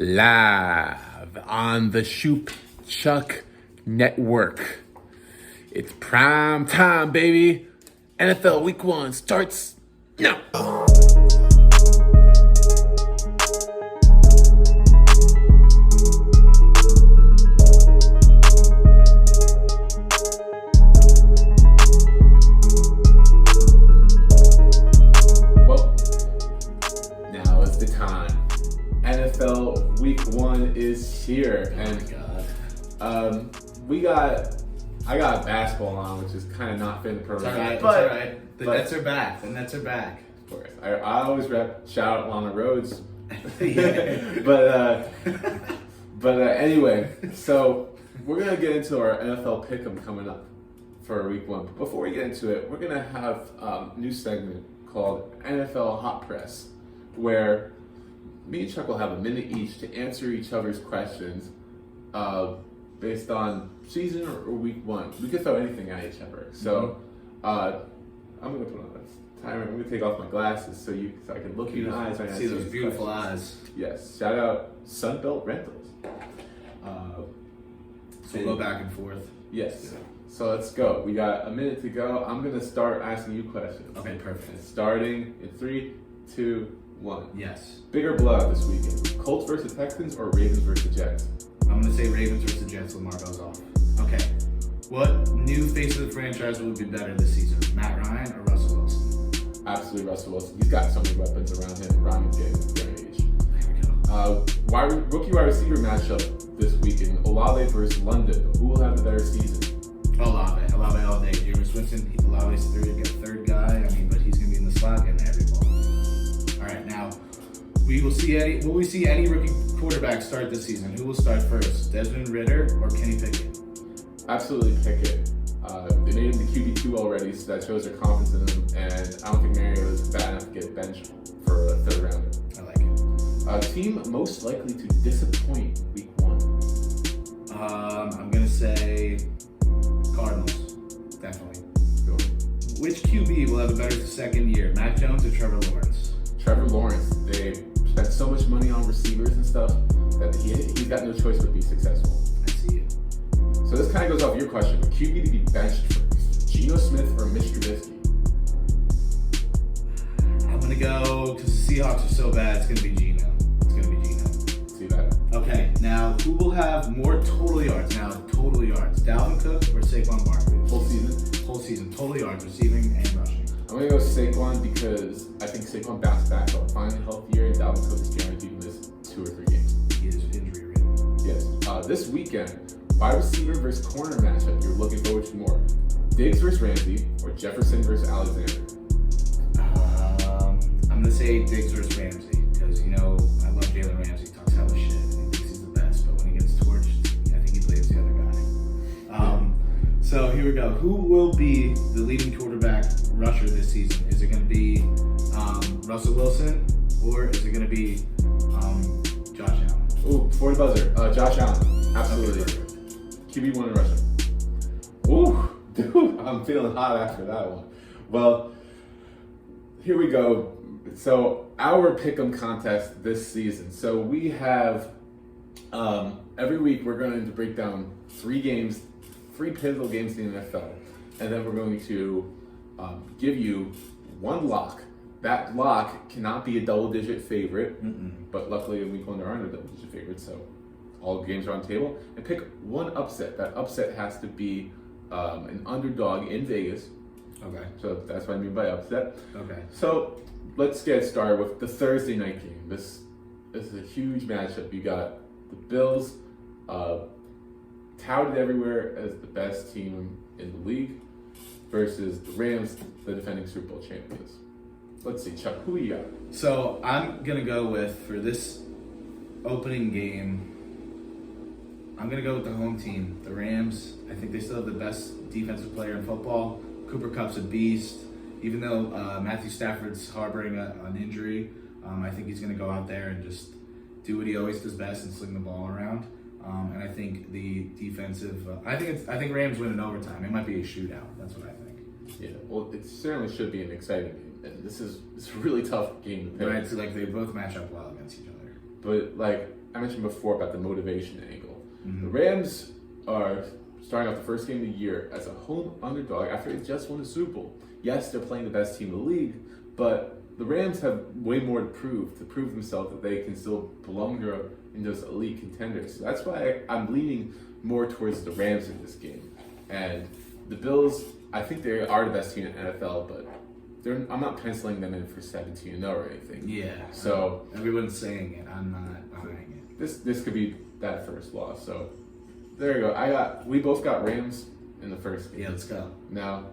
Live on the Shoop Chuck Network. It's prime time, baby. NFL Week 1 starts now. Well, now is the time. NFL Week 1 is here, and I got basketball on, which is kind of not fitting the program. It's all right. The Nets are back. Of course, I always shout out Lana Rhodes. Yeah. but anyway, so we're gonna get into our NFL pick'em coming up for Week 1. But before we get into it, we're gonna have a new segment called NFL Hot Press, where me and Chuck will have a minute each to answer each other's questions based on season or Week 1. We could throw anything at each other. So I'm going to put on a timer. I'm going to take off my glasses so I can look you in the eyes. And see those beautiful eyes. Yes. Shout out Sunbelt Rentals. So we'll go back and forth. Yes. Yeah. So let's go. We got a minute to go. I'm going to start asking you questions. Okay, perfect. And starting in 3, 2, 1. Yes. Bigger blowout this weekend. Colts versus Texans or Ravens versus Jets? I'm going to say Ravens versus Jets. Lamar goes off. Okay. What new face of the franchise will be better this season? Matt Ryan or Russell Wilson? Absolutely Russell Wilson. He's got so many weapons around him. Ryan's getting very age. There we go. Rookie wide receiver matchup this weekend. Olave versus London. Who will have the better season? Olave all day. Jameis Winston, Olave's third guy. But he's going to be in the slot getting every ball. All right, now will we see any rookie quarterback start this season? Who will start first? Desmond Ridder or Kenny Pickett? Absolutely Pickett. They made him the QB2 already, so that shows their confidence in him. And I don't think Mario is bad enough to get benched for a third rounder. I like it. Team most likely to disappoint Week 1. I'm gonna say Cardinals. Definitely. Go. Which QB will have a better second year? Mac Jones or Trevor Lawrence? Trevor Lawrence. They spent so much money on receivers and stuff that he's got no choice but to be successful. I see it. So this kind of goes off your question. QB to be benched first. Geno Smith or Mitch Trubisky? I'm going to go, because the Seahawks are so bad, it's going to be Geno. See that? Okay, now who will have more total yards? Dalvin Cook or Saquon Barkley? Whole season? Total yards, receiving and rushing. I'm going to go Saquon because I think Saquon bounced back up finally healthier, and Dalvin Cook is guaranteed to miss 2 or 3 games. He is injury ridden. Yes. This weekend, wide receiver versus corner matchup you're looking forward to more. Diggs versus Ramsey or Jefferson versus Alexander? I'm going to say Diggs versus Ramsey because, I love Jalen Ramsey. He talks hella shit. He thinks he's the best, but when he gets torched, I think he plays the other guy. So here we go. Who will be the leading quarterback rusher this season? Is it going to be Russell Wilson or is it going to be Josh Allen? Ooh, before the buzzer, Josh Allen. Absolutely. Okay, QB1 in rushing. Ooh, dude, I'm feeling hot after that one. Well, here we go. So our pick'em contest this season. So we have every week we're going to break down 3 pivotal games in the NFL, and then we're going to give you one lock. That lock cannot be a double-digit favorite, but luckily in Week 1 there are no double-digit favorites, so all games are on the table. And pick one upset. That upset has to be an underdog in Vegas. Okay. So that's what I mean by upset. Okay. So let's get started with the Thursday night game. This is a huge matchup. You got the Bills, touted everywhere as the best team in the league, versus the Rams, the defending Super Bowl champions. Let's see, Chuck, who you got? So I'm going to go with, for this opening game, I'm going to go with the home team, the Rams. I think they still have the best defensive player in football. Cooper Kupp's a beast. Even though Matthew Stafford's harboring an injury, I think he's going to go out there and just do what he always does best and sling the ball around. And I think the defensive, I think Rams win in overtime. It might be a shootout. That's what I think. Yeah, well, it certainly should be an exciting game. And this is a really tough game to pick. Right, so like they both match up well against each other. but like I mentioned before about the motivation angle, Mm-hmm. the Rams are starting off the first game of the year as a home underdog after they just won a Super Bowl. Yes, they're playing the best team in the league, but the Rams have way more to prove themselves that they can still belong in those elite contenders. So that's why I'm leaning more towards the Rams in this game. And the Bills, I think they are the best team in the NFL, but I'm not penciling them in for 17-0 or anything. Yeah. So everyone's saying it. I'm not buying it. This could be that first loss. So there you go. We both got Rams in the first game. Yeah, let's go. Now,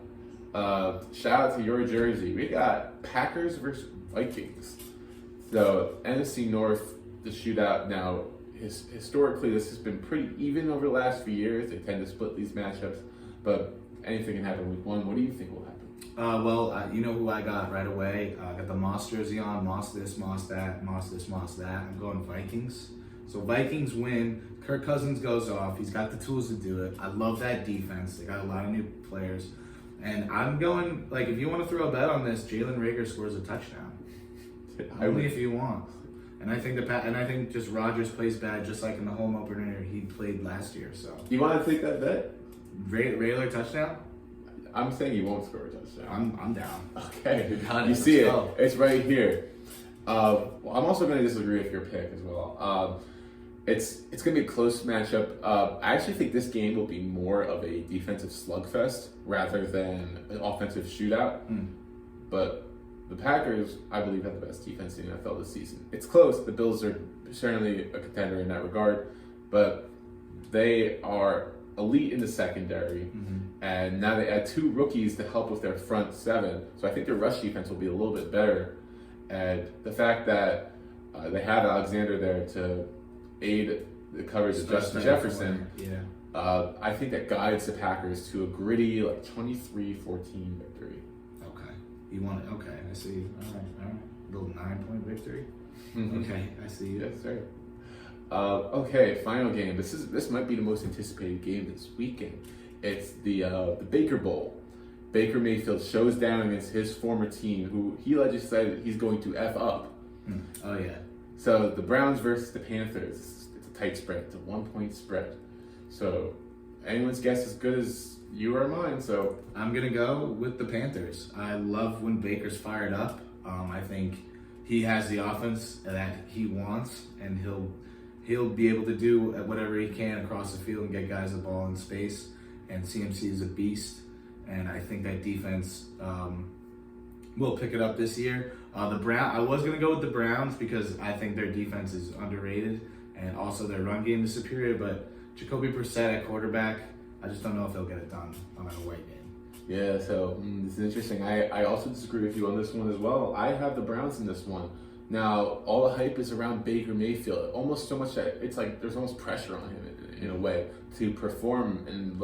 shout out to your jersey. We got Packers versus Vikings. So NFC North, the shootout. Now, historically, this has been pretty even over the last few years. They tend to split these matchups, but anything can happen week one. What do you think will happen? You know who I got right away? I got the Moss jersey on. Moss this, Moss that, Moss this, Moss that. I'm going Vikings. So Vikings win. Kirk Cousins goes off. He's got the tools to do it. I love that defense. They got a lot of new players. And I'm going, like, if you want to throw a bet on this, Jalen Reagor scores a touchdown. Only if you want. And I think just Rodgers plays bad, just like in the home opener he played last year. So You want to take that bet? Raylor touchdown? I'm saying you won't score a touchdown. I'm down. Okay. Got it. You see Let's it. go. It's right here. Well, I'm also going to disagree with your pick as well. It's going to be a close matchup. I actually think this game will be more of a defensive slugfest rather than an offensive shootout. But the Packers, I believe, have the best defense in the NFL this season. It's close. The Bills are certainly a contender in that regard, but they are elite in the secondary. And now they add two rookies to help with their front seven. So I think their rush defense will be a little bit better. And the fact that they have Alexander there to aid the coverage of Justin Jefferson, I think that guides the Packers to a gritty, like 23-14 victory. Okay. You want it? Okay, I see. All right. Little 9-point victory. Okay, I see you. Yes, sir. Okay, final game. This might be the most anticipated game this weekend. It's the Baker Bowl. Baker Mayfield shows down against his former team, who he allegedly said he's going to F up. Oh, yeah. So the Browns versus the Panthers. It's a tight spread. It's a 1-point spread. So anyone's guess is as good as you or mine. So I'm going to go with the Panthers. I love when Baker's fired up. I think he has the offense that he wants, and he'll be able to do whatever he can across the field and get guys the ball in space. And CMC is a beast, and I think that defense will pick it up this year. I was gonna go with the Browns because I think their defense is underrated, and also their run game is superior. But Jacoby Brissett at quarterback, I just don't know if he'll get it done on a away game. yeah, so this is interesting. I also disagree with you on this one as well. I have the Browns in this one. Now, all the hype is around Baker Mayfield, almost so much that it's like there's almost pressure on him in a way to perform and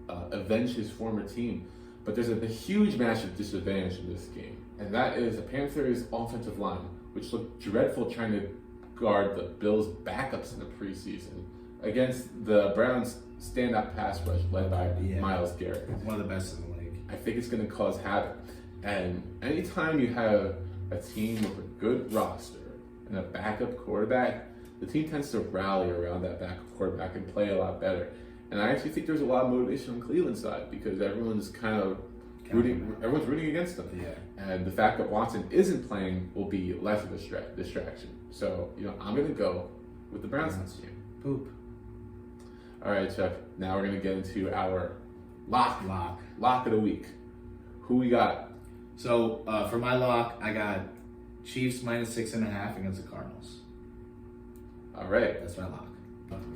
avenge his former team. But there's a huge matchup disadvantage in this game, and that is the Panthers' offensive line, which looked dreadful trying to guard the Bills' backups in the preseason against the Browns' stand-up pass rush led by Myles Garrett. One of the best in the league. I think it's going to cause havoc. And anytime you have a team with a good roster and a backup quarterback, the team tends to rally around that backup quarterback and play a lot better. And I actually think there's a lot of motivation on Cleveland's side because everyone's rooting against them. Yeah. And the fact that Watson isn't playing will be less of a distraction. So, I'm going to go with the Browns this year. Poop. All right, Chuck. Now we're going to get into our lock of the week. Who we got? So for my lock, I got Chiefs -6.5 against the Cardinals. All right. That's my lock.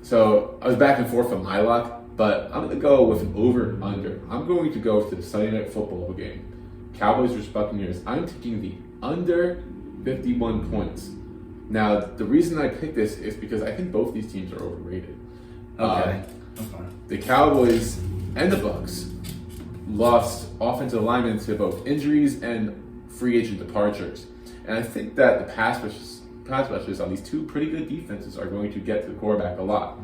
So I was back and forth on my lock, but I'm going to go with an over-under. I'm going to go to the Sunday Night Football game. Cowboys versus Buccaneers. I'm taking the under 51 points. Now, the reason I picked this is because I think both these teams are overrated. Okay. The Cowboys and the Bucs lost offensive linemen to both injuries and free agent departures. And I think that the pass rushers on these two pretty good defenses are going to get to the quarterback a lot.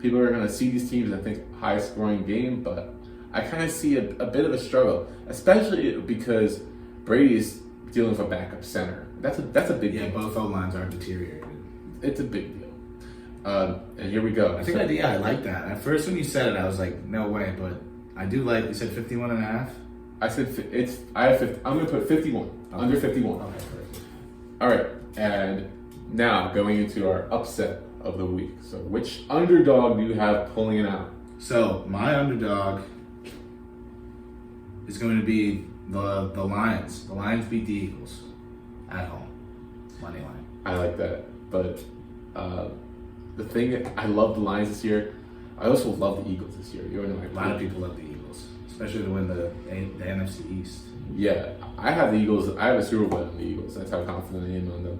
People are going to see these teams and think high-scoring game, but I kind of see a bit of a struggle, especially because Brady's dealing with a backup center. That's a big game. Both O-lines are deteriorated. it's a big deal. And here we go. I think I like that. At first, when you said it, I was like, no way. But I do like. You said 51.5. I said it's. I have 50, I'm gonna put 51. Okay. Under 51. Okay, perfect. All right, and now going into our upset of the week. So, which underdog do you have pulling it out? So my underdog is going to be the Lions. The Lions beat the Eagles at home. Money line. I like that, but the thing, I love the Lions this year. I also love the Eagles this year. You know, A lot of people love the Eagles, especially to win the NFC East. Yeah, I have the Eagles. I have a Super Bowl on the Eagles. That's how confident I am on them.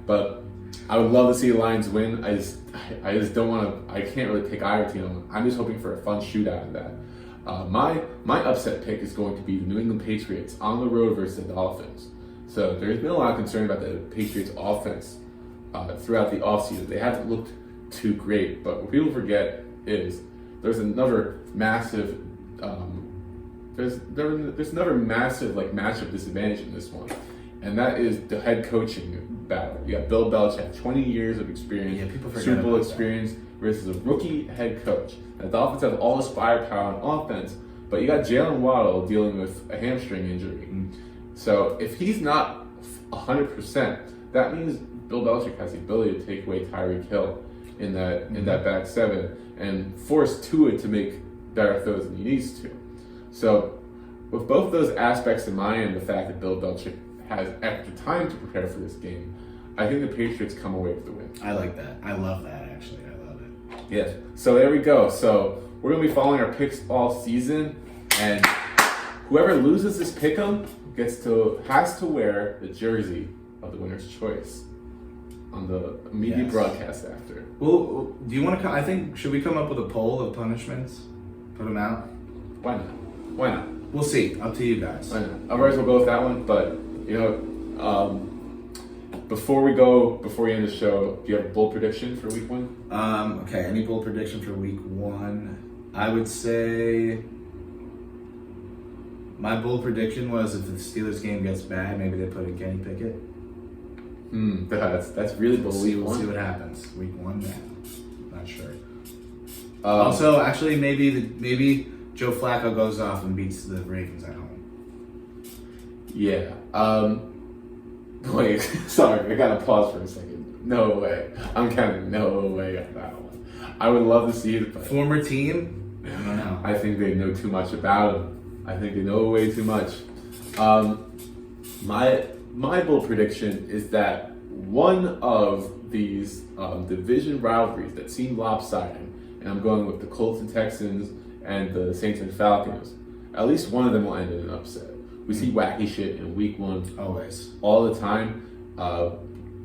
But I would love to see the Lions win. I just don't want to. I can't really pick either team. I'm just hoping for a fun shootout in that. My upset pick is going to be the New England Patriots on the road versus the Dolphins. So there's been a lot of concern about the Patriots offense throughout the offseason. They haven't looked too great, but what people forget is there's another massive there's another massive like matchup disadvantage in this one, and that is the head coaching battle. You got Bill Belichick, 20 years of experience, Yeah, people forget Super Bowl about experience, versus a rookie head coach. And the Dolphins have all this firepower on offense, but you got Jalen Waddle dealing with a hamstring injury. So if he's not 100%, that means Bill Belichick has the ability to take away Tyreek Hill in that back seven and force Tua to make better throws than he needs to. So with both those aspects in mind, and the fact that Bill Belichick has extra time to prepare for this game, I think the Patriots come away with the win. I like that. I love that, actually. I love it. Yes. So there we go. So we're going to be following our picks all season, and whoever loses this pick'em has to wear the jersey of the winner's choice on the immediate broadcast after. Well, do you want to I think, should we come up with a poll of punishments? Put them out? Why not? Why not? We'll see. Up to you guys. Why not? Otherwise, we'll go with that one. But, before we end the show, do you have a bold prediction for week one? Okay, any bold prediction for week one? I would say my bold prediction was if the Steelers game gets bad, maybe they put in Kenny Pickett. That's really bold. We'll see what happens. Week one, not sure. Also, actually, maybe Joe Flacco goes off and beats the Ravens at home. Yeah. Wait, sorry, I gotta pause for a second. No way. I'm counting no way on that one. I would love to see it, but former team? I don't know. I think they know too much about him. I think they know way too much. My bold prediction is that one of these division rivalries that seem lopsided, and I'm going with the Colts and Texans and the Saints and Falcons, at least one of them will end in an upset. We see wacky shit in week one. Always. All the time.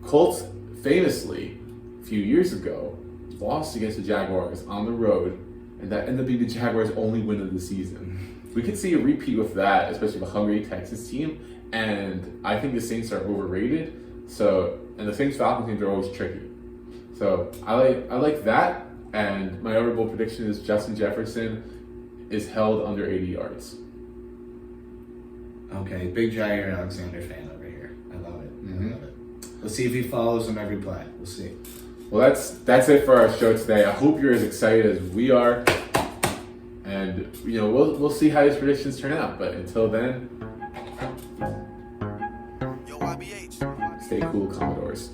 Colts famously, a few years ago, lost against the Jaguars on the road, and that ended up being the Jaguars' only win of the season. We could see a repeat with that, especially with a hungry Texas team, and I think the Saints are overrated. And the Saints-Falcons teams are always tricky. So I like that, and my overall prediction is Justin Jefferson is held under 80 yards. Okay, big Jair Alexander fan over here. I love it. I love it. Let's see if he follows him every play. We'll see. Well, that's it for our show today. I hope you're as excited as we are, and we'll see how these predictions turn out. But until then, stay cool, Commodores.